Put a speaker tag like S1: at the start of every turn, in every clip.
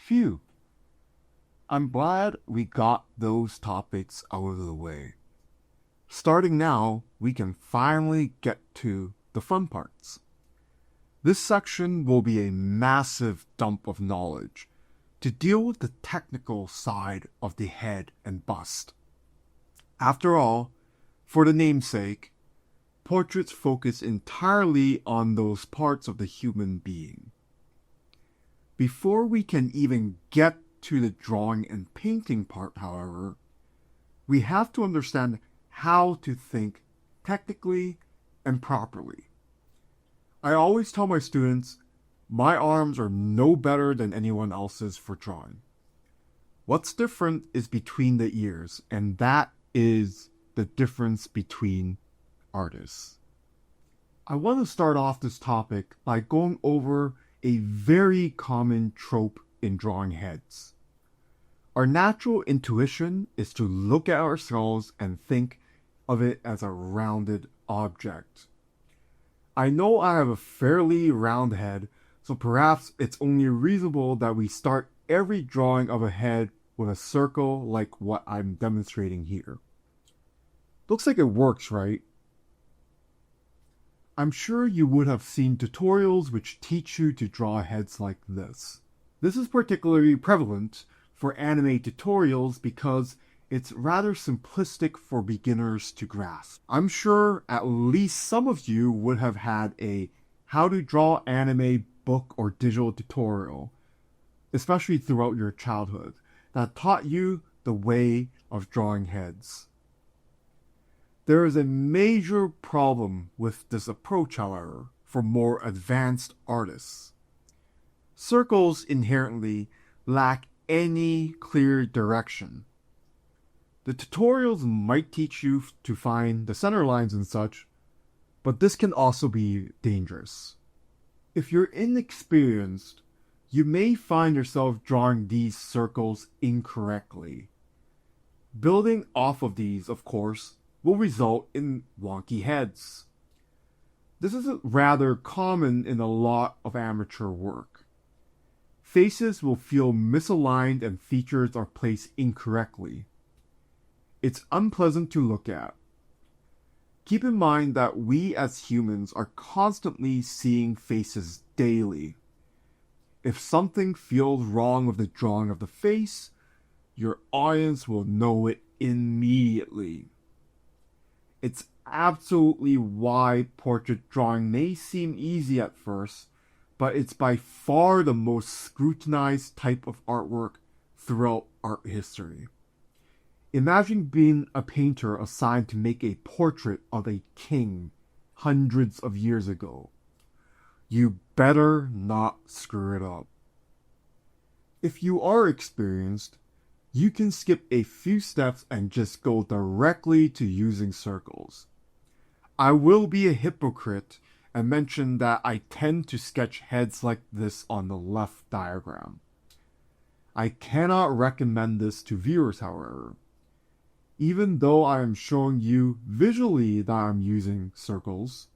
S1: Phew, I'm glad we got those topics out of the way. Starting now, we can finally get to the fun parts. This section will be a massive dump of knowledge to deal with the technical side of the head and bust. After all, for the namesake, portraits focus entirely on those parts of the human being. Before we can even get to the drawing and painting part, however, we have to understand how to think technically and properly. I always tell my students, my arms are no better than anyone else's for drawing. What's different is between the ears, and that is the difference between artists. I want to start off this topic by going over a very common trope in drawing heads. Our natural intuition is to look at ourselves and think of it as a rounded object. I know I have a fairly round head, so perhaps it's only reasonable that we start every drawing of a head with a circle like what I'm demonstrating here. Looks like it works, right? I'm sure you would have seen tutorials which teach you to draw heads like this. This is particularly prevalent for anime tutorials because it's rather simplistic for beginners to grasp. I'm sure at least some of you would have had a how to draw anime book or digital tutorial, especially throughout your childhood, that taught you the way of drawing heads. There is a major problem with this approach, however, for more advanced artists. Circles inherently lack any clear direction. The tutorials might teach you to find the center lines and such, but this can also be dangerous. If you're inexperienced, you may find yourself drawing these circles incorrectly. Building off of these, of course, will result in wonky heads. This is rather common in a lot of amateur work. Faces will feel misaligned and features are placed incorrectly. It's unpleasant to look at. Keep in mind that we as humans are constantly seeing faces daily. If something feels wrong with the drawing of the face, your audience will know it immediately. It's absolutely why portrait drawing may seem easy at first, but it's by far the most scrutinized type of artwork throughout art history. Imagine being a painter assigned to make a portrait of a king hundreds of years ago. You better not screw it up. If you are experienced, you can skip a few steps and just go directly to using circles. I will be a hypocrite and mention that I tend to sketch heads like this on the left diagram. I cannot recommend this to viewers, however. Even though I am showing you visually that I'm using circles,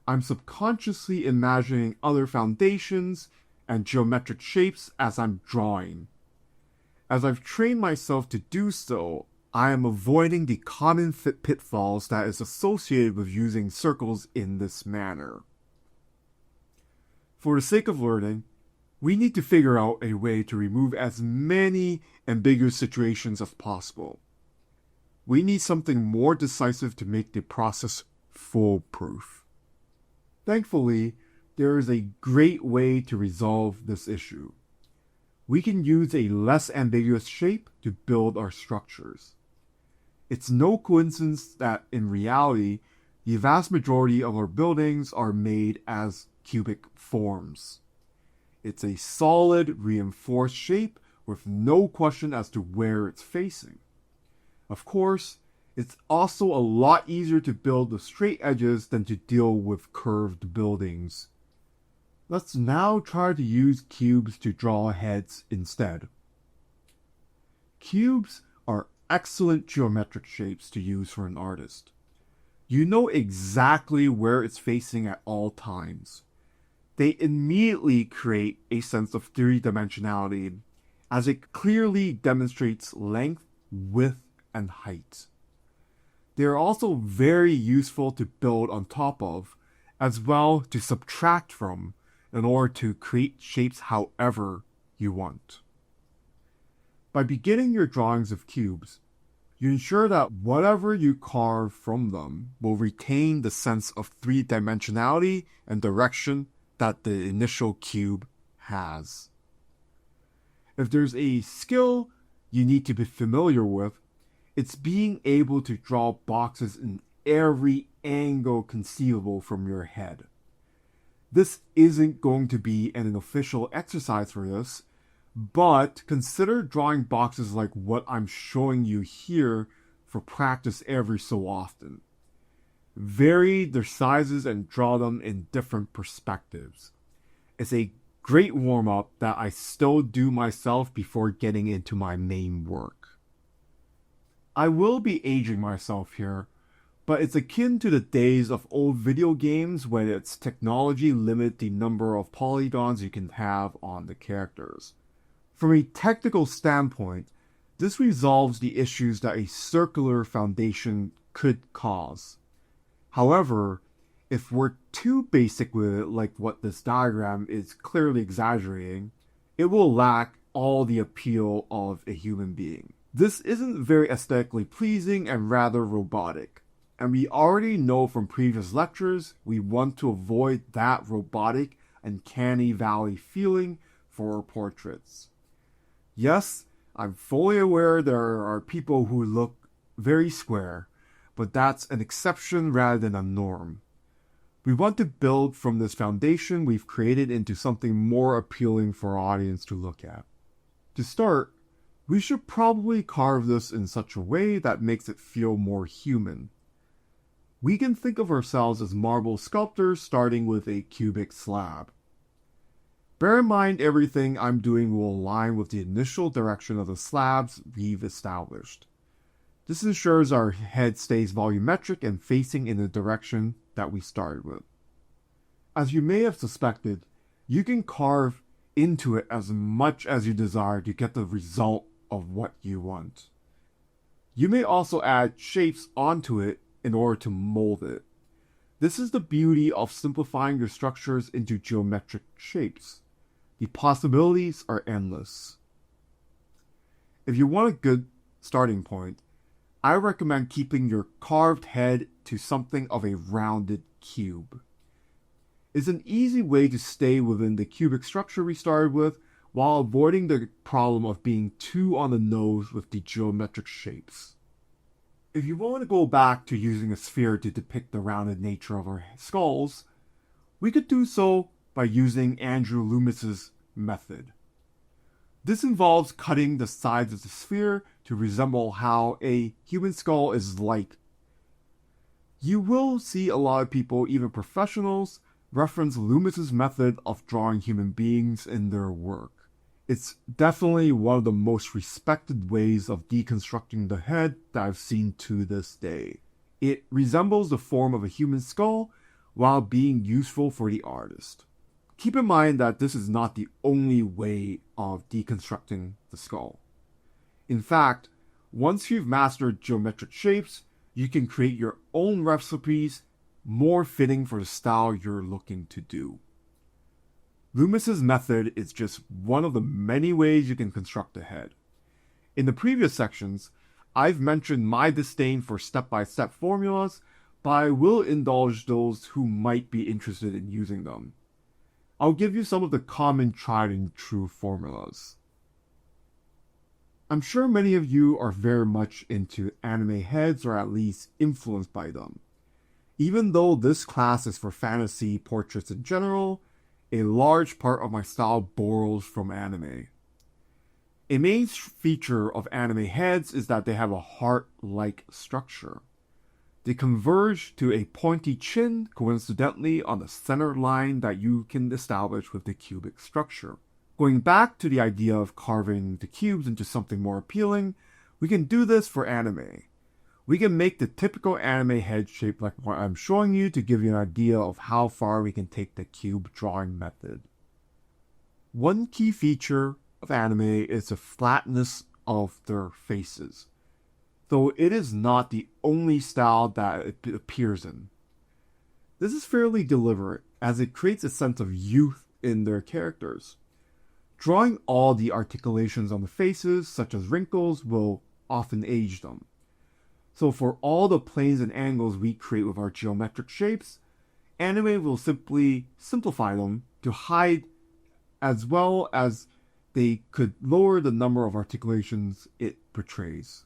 S1: I'm subconsciously imagining other foundations and geometric shapes as I'm drawing. As I've trained myself to do so, I am avoiding the common pitfalls that is associated with using circles in this manner. For the sake of learning, we need to figure out a way to remove as many ambiguous situations as possible. We need something more decisive to make the process foolproof. Thankfully, there is a great way to resolve this issue. We can use a less ambiguous shape to build our structures. It's no coincidence that in reality, the vast majority of our buildings are made as cubic forms. It's a solid, reinforced shape with no question as to where it's facing. Of course, it's also a lot easier to build with straight edges than to deal with curved buildings. Let's now try to use cubes to draw heads instead. Cubes are excellent geometric shapes to use for an artist. You know exactly where it's facing at all times. They immediately create a sense of three-dimensionality as it clearly demonstrates length, width, and height. They are also very useful to build on top of, as well to subtract from, in order to create shapes however you want. By beginning your drawings of cubes, you ensure that whatever you carve from them will retain the sense of three-dimensionality and direction that the initial cube has. If there's a skill you need to be familiar with, it's being able to draw boxes in every angle conceivable from your head. This isn't going to be an official exercise for this, but consider drawing boxes like what I'm showing you here for practice every so often. Vary their sizes and draw them in different perspectives. It's a great warm-up that I still do myself before getting into my main work. I will be aging myself here, but it's akin to the days of old video games when its technology limited the number of polygons you can have on the characters. From a technical standpoint, this resolves the issues that a circular foundation could cause. However, if we're too basic with it, like what this diagram is clearly exaggerating, it will lack all the appeal of a human being. This isn't very aesthetically pleasing and rather robotic, and we already know from previous lectures we want to avoid that robotic and canny valley feeling for our portraits. Yes, I'm fully aware there are people who look very square, but that's an exception rather than a norm. We want to build from this foundation we've created into something more appealing for our audience to look at. To start, we should probably carve this in such a way that makes it feel more human. We can think of ourselves as marble sculptors starting with a cubic slab. Bear in mind everything I'm doing will align with the initial direction of the slabs we've established. This ensures our head stays volumetric and facing in the direction that we started with. As you may have suspected, you can carve into it as much as you desire to get the result of what you want. You may also add shapes onto it in order to mold it. This is the beauty of simplifying your structures into geometric shapes. The possibilities are endless. If you want a good starting point, I recommend keeping your carved head to something of a rounded cube. It's an easy way to stay within the cubic structure we started with while avoiding the problem of being too on the nose with the geometric shapes. If you want to go back to using a sphere to depict the rounded nature of our skulls, we could do so by using Andrew Loomis's method. This involves cutting the sides of the sphere to resemble how a human skull is like. You will see a lot of people, even professionals, reference Loomis's method of drawing human beings in their work. It's definitely one of the most respected ways of deconstructing the head that I've seen to this day. It resembles the form of a human skull while being useful for the artist. Keep in mind that this is not the only way of deconstructing the skull. In fact, once you've mastered geometric shapes, you can create your own recipes more fitting for the style you're looking to do. Loomis's method is just one of the many ways you can construct a head. In the previous sections, I've mentioned my disdain for step-by-step formulas, but I will indulge those who might be interested in using them. I'll give you some of the common tried and true formulas. I'm sure many of you are very much into anime heads or at least influenced by them. Even though this class is for fantasy portraits in general, a large part of my style borrows from anime. A main feature of anime heads is that they have a heart-like structure. They converge to a pointy chin, coincidentally on the center line that you can establish with the cubic structure. Going back to the idea of carving the cubes into something more appealing, we can do this for anime. We can make the typical anime head shape like what I'm showing you to give you an idea of how far we can take the cube drawing method. One key feature of anime is the flatness of their faces, though it is not the only style that it appears in. This is fairly deliberate, as it creates a sense of youth in their characters. Drawing all the articulations on the faces, such as wrinkles, will often age them. So for all the planes and angles we create with our geometric shapes, anime will simply simplify them to hide, as well as they could lower the number of articulations it portrays.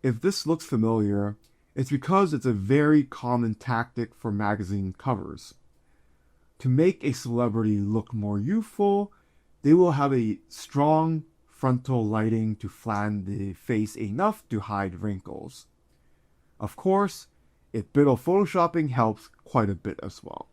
S1: If this looks familiar, it's because it's a very common tactic for magazine covers. To make a celebrity look more youthful, they will have a strong frontal lighting to flatten the face enough to hide wrinkles. Of course, a bit of photoshopping helps quite a bit as well.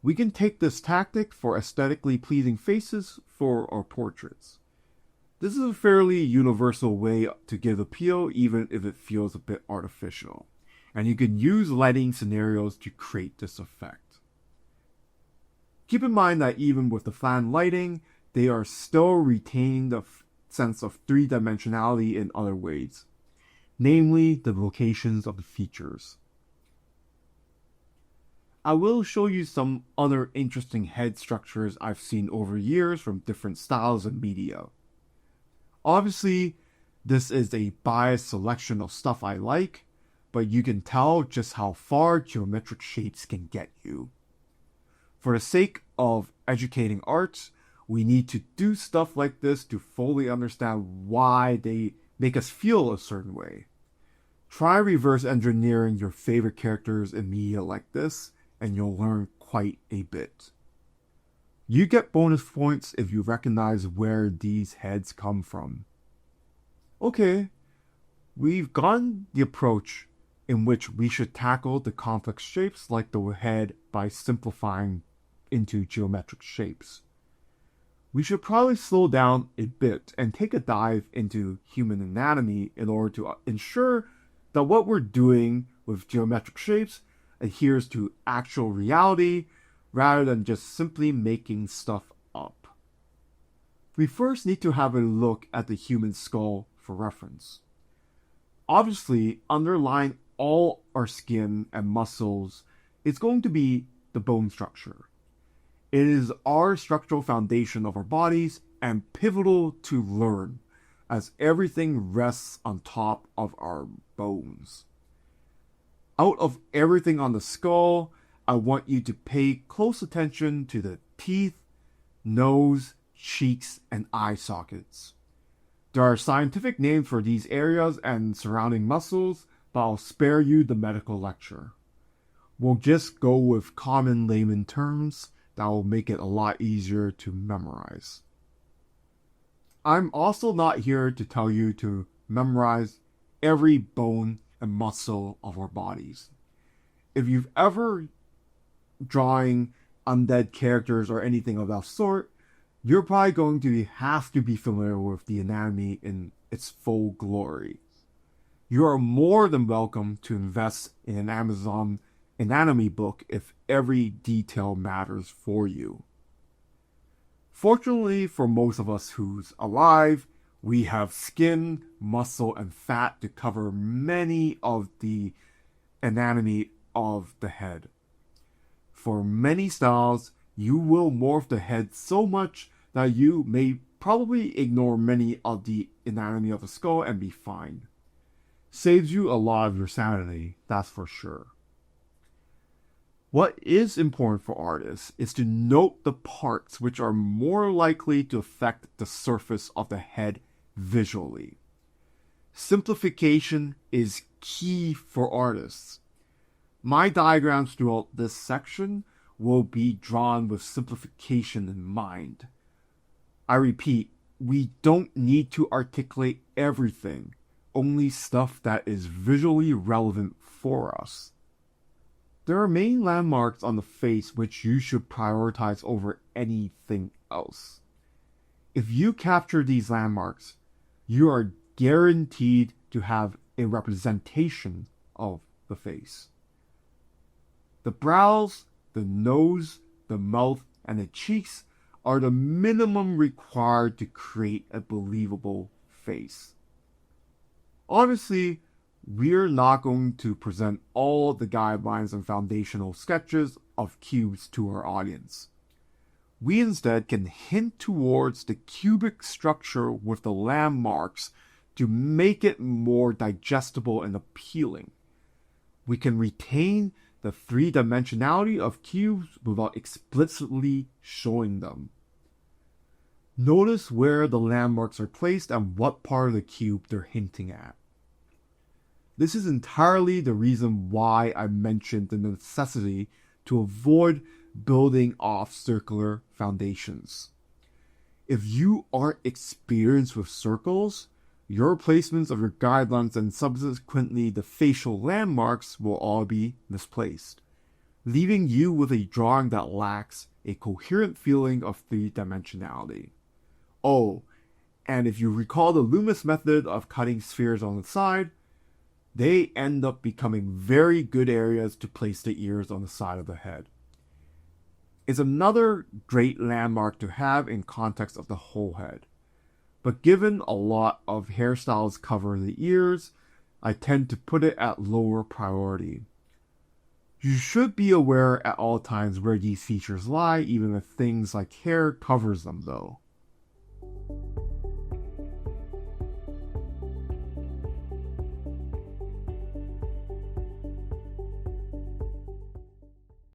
S1: We can take this tactic for aesthetically pleasing faces for our portraits. This is a fairly universal way to give appeal, even if it feels a bit artificial, and you can use lighting scenarios to create this effect. Keep in mind that even with the flattened lighting, they are still retaining the sense of three-dimensionality in other ways, namely the locations of the features. I will show you some other interesting head structures I've seen over years from different styles and media. Obviously, this is a biased selection of stuff I like, but you can tell just how far geometric shapes can get you. For the sake of educating arts, we need to do stuff like this to fully understand why they make us feel a certain way. Try reverse engineering your favorite characters in media like this, and you'll learn quite a bit. You get bonus points if you recognize where these heads come from. Okay, we've gotten the approach in which we should tackle the complex shapes like the head by simplifying into geometric shapes. We should probably slow down a bit and take a dive into human anatomy in order to ensure that what we're doing with geometric shapes adheres to actual reality rather than just simply making stuff up. We first need to have a look at the human skull for reference. Obviously, underlying all our skin and muscles is going to be the bone structure. It is our structural foundation of our bodies and pivotal to learn, as everything rests on top of our bones. Out of everything on the skull, I want you to pay close attention to the teeth, nose, cheeks, and eye sockets. There are scientific names for these areas and surrounding muscles, but I'll spare you the medical lecture. We'll just go with common layman terms that will make it a lot easier to memorize. I'm also not here to tell you to memorize every bone and muscle of our bodies. If you've ever drawing undead characters or anything of that sort, you're probably going to have to be familiar with the anatomy in its full glory. You are more than welcome to invest in an Amazon anatomy book if every detail matters for you. Fortunately for most of us who's alive, we have skin, muscle, and fat to cover many of the anatomy of the head. For many styles, you will morph the head so much that you may probably ignore many of the anatomy of the skull and be fine. Saves you a lot of your sanity, that's for sure. What is important for artists is to note the parts which are more likely to affect the surface of the head visually. Simplification is key for artists. My diagrams throughout this section will be drawn with simplification in mind. I repeat, we don't need to articulate everything, only stuff that is visually relevant for us. There are main landmarks on the face which you should prioritize over anything else. If you capture these landmarks, you are guaranteed to have a representation of the face. The brows, the nose, the mouth, and the cheeks are the minimum required to create a believable face. Obviously, we're not going to present all the guidelines and foundational sketches of cubes to our audience. We instead can hint towards the cubic structure with the landmarks to make it more digestible and appealing. We can retain the three-dimensionality of cubes without explicitly showing them. Notice where the landmarks are placed and what part of the cube they're hinting at. This is entirely the reason why I mentioned the necessity to avoid building off circular foundations. If you aren't experienced with circles, your placements of your guidelines and subsequently the facial landmarks will all be misplaced, leaving you with a drawing that lacks a coherent feeling of three-dimensionality. Oh, and if you recall the Loomis method of cutting spheres on the side, they end up becoming very good areas to place the ears on the side of the head. It's another great landmark to have in context of the whole head. But given a lot of hairstyles cover the ears, I tend to put it at lower priority. You should be aware at all times where these features lie, even if things like hair covers them though.